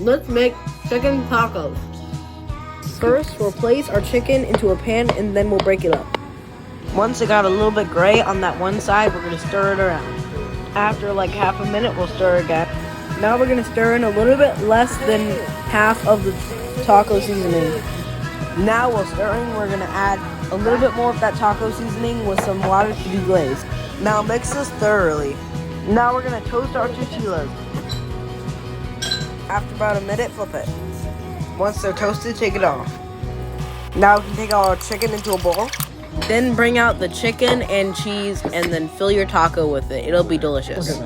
Let's make chicken tacos. First, we'll place our chicken into a pan and then we'll break it up. Once it got a little bit gray on that one side, we're going to stir it around. After like half a minute, we'll stir again. Now we're going to stir in a little bit less than half of the taco seasoning. Now while stirring, we're going to add a little bit more of that taco seasoning with some water to deglaze. Now mix this thoroughly. Now we're going to toast our tortillas. After about a minute, flip it. Once they're toasted, take it off. Now we can take our chicken into a bowl. Then bring out the chicken and cheese and then fill your taco with it. It'll be delicious.